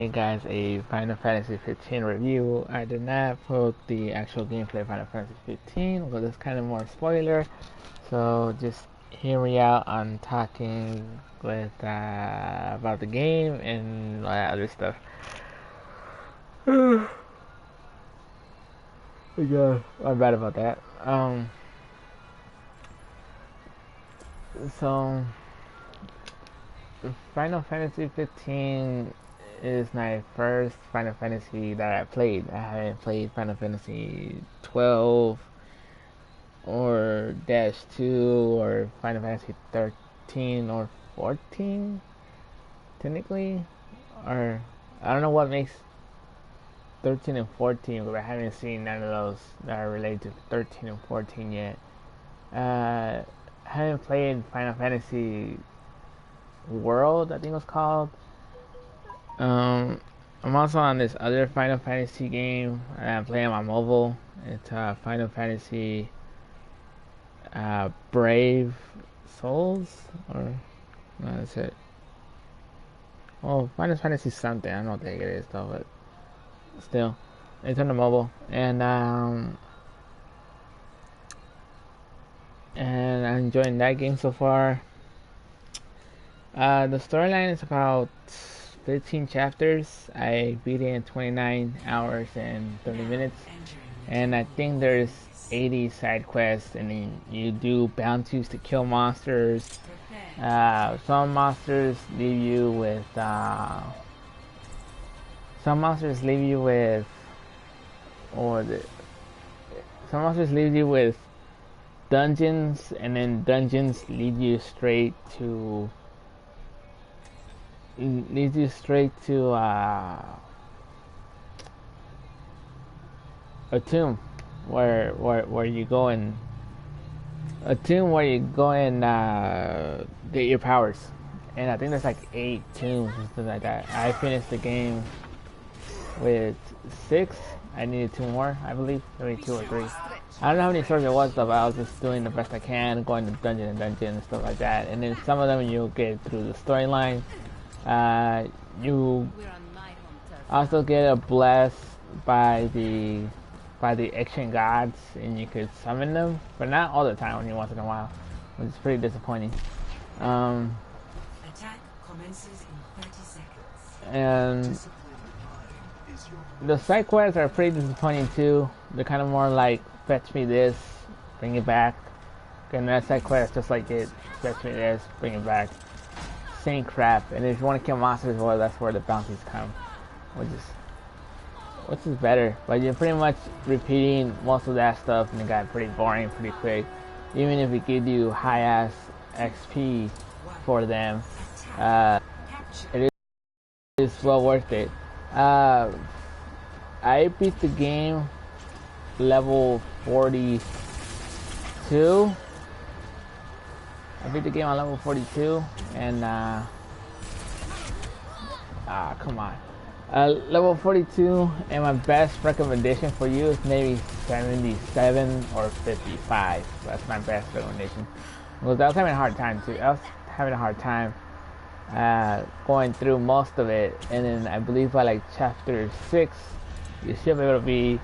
Hey guys, a Final Fantasy 15 review. I did not put the actual gameplay of Final Fantasy 15 because it's kind of more spoiler. So just hear me out on talking with about the game and all that other stuff. Yeah, I'm bad about that. So Final Fantasy 15 is my first Final Fantasy that I played. I haven't played Final Fantasy 12 or Dash 2 or Final Fantasy 13 or 14 technically, or I don't know what makes 13 and 14, but I haven't seen none of those that are related to 13 and 14 yet. I haven't played Final Fantasy World, I think it was called. I'm also on this other Final Fantasy game and I'm playing on my mobile. It's Final Fantasy Brave Souls, or no, that's it. Oh, Final Fantasy something. I don't know what the heck it is though, but still, it's on the mobile, and I'm enjoying that game so far. The storyline is about 15 chapters. I beat it in 29 hours and 30 minutes, and I think there's 80 side quests, and then you do bounties to kill monsters. Some monsters leave you with or the some monsters leave you with dungeons, and then dungeons leads you straight to a tomb where you go and get your powers. And I think there's like 8 tombs and stuff like that. I finished the game with 6. I needed 2 more, I believe, maybe 2 or 3. I don't know how many stores it was though, but I was just doing the best I can, going to dungeon and stuff like that. And then some of them you'll get through the storyline. You also get a bless by the ancient gods, and you could summon them, but not all the time, only once in a while, which is pretty disappointing. Attack commences in 30 seconds. And the side quests are pretty disappointing too. They're kind of more like fetch me this, bring it back. And that side quest just like it, fetch me this, bring it back. Same crap. And if you want to kill monsters, well, that's where the bounties come, which is better. But you're pretty much repeating most of that stuff, and it got pretty boring pretty quick. Even if it gives you high ass XP for them, it is well worth it. I beat the game level 42. I beat the game on level 42, and come on. Level 42, and my best recommendation for you is maybe 77 or 55. That's my best recommendation. Because I was having a hard time too. I was having a hard time going through most of it, and then I believe by like chapter 6, you should be able to be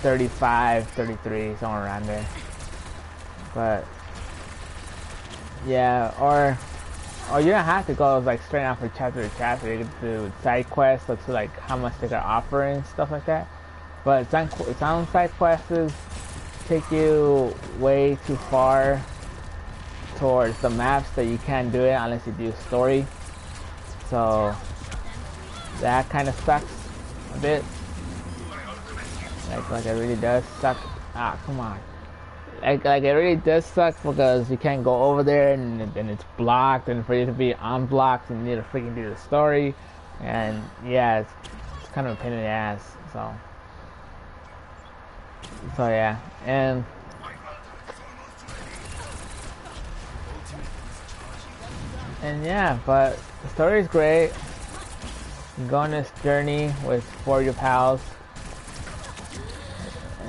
35, 33, somewhere around there. But yeah, or you don't have to go like straight out for chapter to chapter. You can do side quests, look to like how much they can offer and stuff like that. But some side quests take you way too far towards the maps that you can't do it unless you do story. So that kind of sucks a bit. Like it really does suck. Come on. Like it really does suck because you can't go over there, and it's blocked, and for you to be unblocked you need to freaking do the story, and yeah, it's kind of a pain in the ass. So yeah, and yeah, but the story is great. You go on this journey with 4 of your pals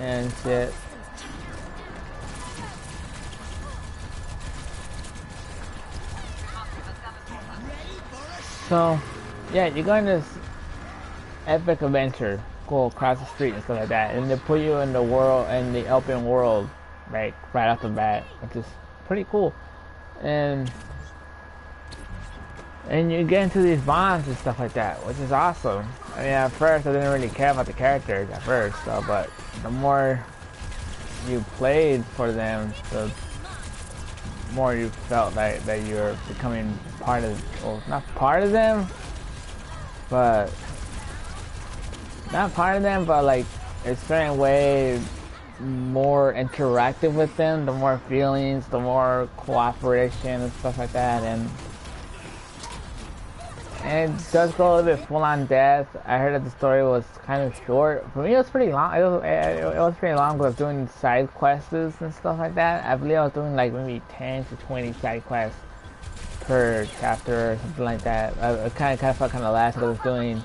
and shit. So yeah, you're going to epic adventure, go across the street and stuff like that, and they put you in the world, in the open world, like right off the bat, which is pretty cool. And you get into these bonds and stuff like that, which is awesome. I mean, at first I didn't really care about the characters at first, so, but the more you played for them, the more you felt that you're becoming part of, well, not part of them, but not part of them, but like a certain way more interactive with them, the more feelings, the more cooperation and stuff like that, and it does go a little bit full on death. I heard that the story was kind of short. For me, it was pretty long. It was pretty long because I was doing side quests and stuff like that. I believe I was doing like maybe 10 to 20 side quests per chapter or something like that. I kind of felt kind of last because I was doing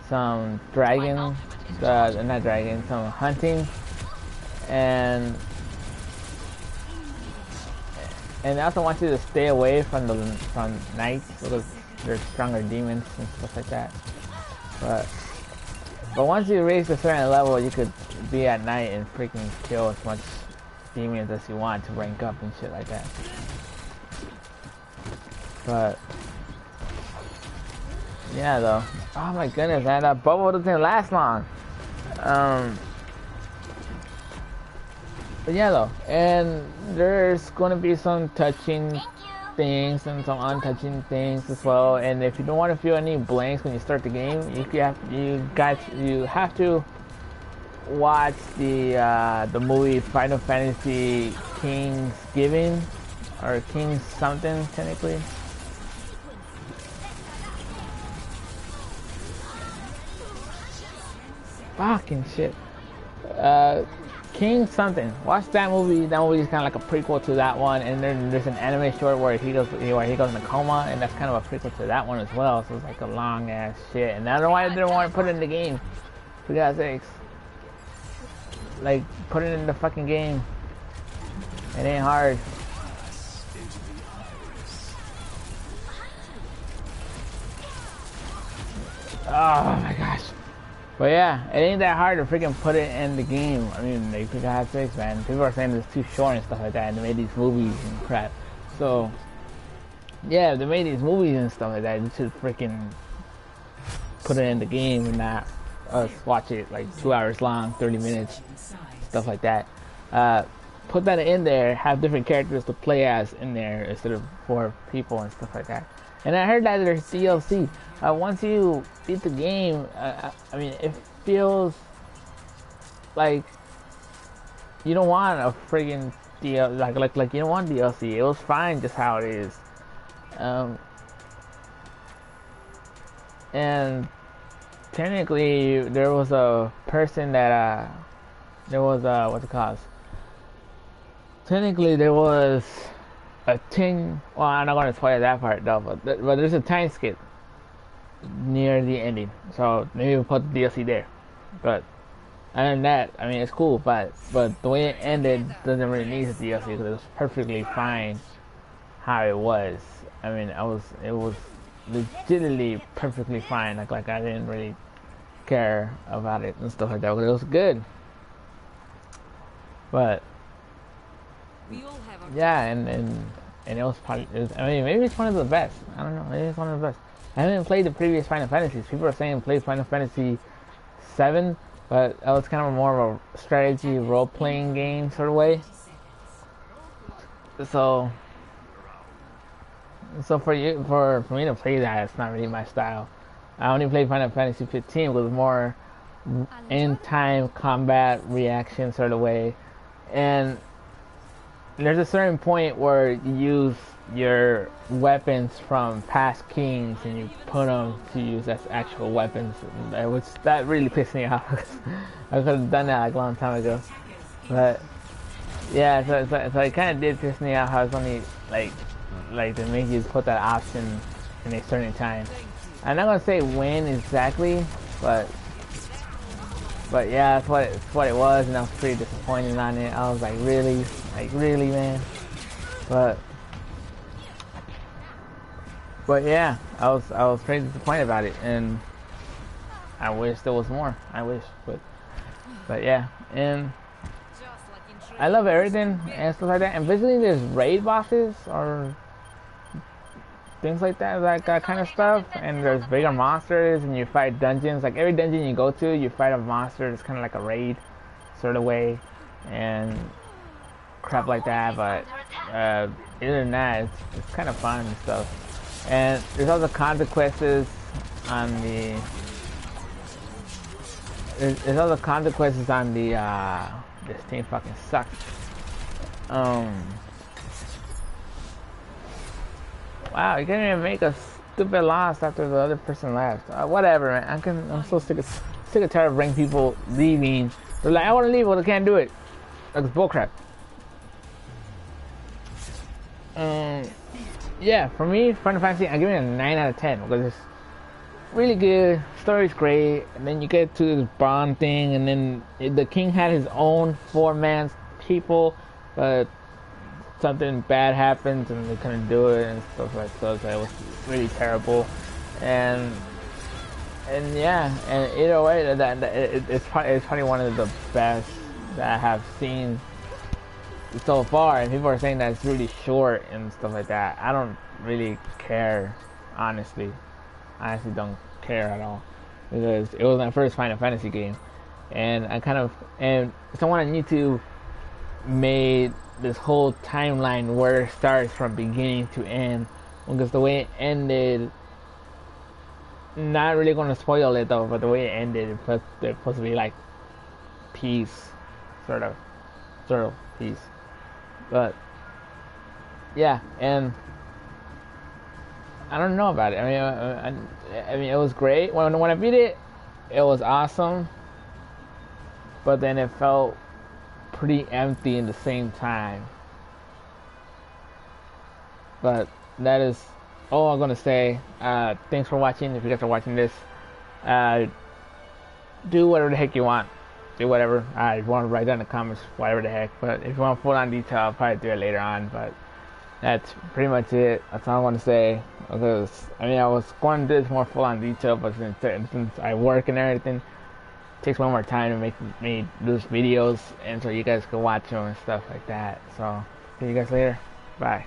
some dragon, not dragon, some hunting, and I also want you to stay away from knights because they're stronger demons and stuff like that. But once you reach a certain level, you could be at night and freaking kill as much demons as you want to rank up and shit like that. But yeah, though. Oh my goodness, man, that bubble doesn't last long. But yeah, though, and there's gonna be some touching things and some untouching things as well. And if you don't want to feel any blanks when you start the game, you have to watch the movie Final Fantasy King's Giving, or King's something technically. Fucking shit. King something. Watch that movie. That movie is kind of like a prequel to that one, and then there's an anime short where he goes in a coma, and that's kind of a prequel to that one as well. So it's like a long ass shit, and I don't know why I didn't want to put it in the game. For God's sakes, like put it in the fucking game. It ain't hard. Oh my gosh. But yeah, it ain't that hard to freaking put it in the game. I mean, they freaking have 6, man. People are saying it's too short and stuff like that, and they made these movies and crap. So, yeah, if they made these movies and stuff like that, you should freaking put it in the game and not us watch it like 2 hours long, 30 minutes, stuff like that. Put that in there, have different characters to play as in there instead of 4 people and stuff like that. And I heard that there's DLC. Once you beat the game, I mean, it feels like you don't want a friggin' DLC. Like you don't want DLC. It was fine just how it is. And technically, there was a person that what's it called? Technically, there was a 10. Well, I'm not gonna spoil that part though, but there's a time skip near the ending, so maybe we'll put the DLC there. But other than that, I mean, it's cool, but the way it ended doesn't really need the DLC because it was perfectly fine how it was. I mean, it was legitimately perfectly fine. Like I didn't really care about it and stuff like that, but it was good. But yeah, and it was probably, I mean, maybe it's one of the best. I don't know, maybe it's one of the best. I haven't played the previous Final Fantasies. People are saying play Final Fantasy 7, but that was kind of more of a strategy role-playing game sort of way. So for me to play that, it's not really my style. I only played Final Fantasy 15 with more in-time combat reaction sort of way, and there's a certain point where you use your weapons from past kings and you put them to use as actual weapons, which that really pissed me off. I could have done that like a long time ago, but yeah, so it kind of did piss me off how it's only like they make you put that option in a certain time. I'm not gonna say when exactly, but yeah, that's what it was, and I was pretty disappointed on it. I was like, really, man. But yeah, I was pretty disappointed about it, and I wish there was more. I wish, but yeah, and I love everything and stuff like that. And basically, there's raid bosses or things like that, like that kind of stuff. And there's bigger monsters, and you fight dungeons. Like every dungeon you go to, you fight a monster. It's kind of like a raid sort of way, and crap like that. But other than that, it's kind of fun and stuff. And there's also consequences on the. There's other consequences on the. This team fucking sucks. Wow, you can't even make a stupid loss after the other person left. Whatever, man. I'm so sick and tired of bringing people leaving. They're like, I want to leave, but I can't do it. Like it's bullcrap. Yeah, for me, Final Fantasy, I give it a 9 out of 10 because it's really good. Story's great, and then you get to this Bond thing, and then the king had his own 4-man people, but something bad happens and they couldn't do it and stuff like that. So it was really terrible, and yeah, and either way, it's probably one of the best that I have seen so far. And people are saying that it's really short and stuff like that. I don't really care, honestly. I honestly don't care at all because it was my first Final Fantasy game, and someone on YouTube made this whole timeline where it starts from beginning to end, because the way it ended, not really going to spoil it though, but the way it ended, it's supposed to be like peace, sort of peace. But yeah, and I don't know about it. I mean, it was great when I beat it. It was awesome, but then it felt pretty empty in the same time. But that is all I'm gonna say. Thanks for watching. If you guys are watching this, do whatever the heck you want. Do whatever. If you want to write down in the comments, whatever the heck. But if you want full on detail, I'll probably do it later on. But that's pretty much it. That's all I want to say. Because I was going to do this more full on detail, but since I work and everything, it takes one more time to make me do videos, and so you guys can watch them and stuff like that. So see you guys later. Bye.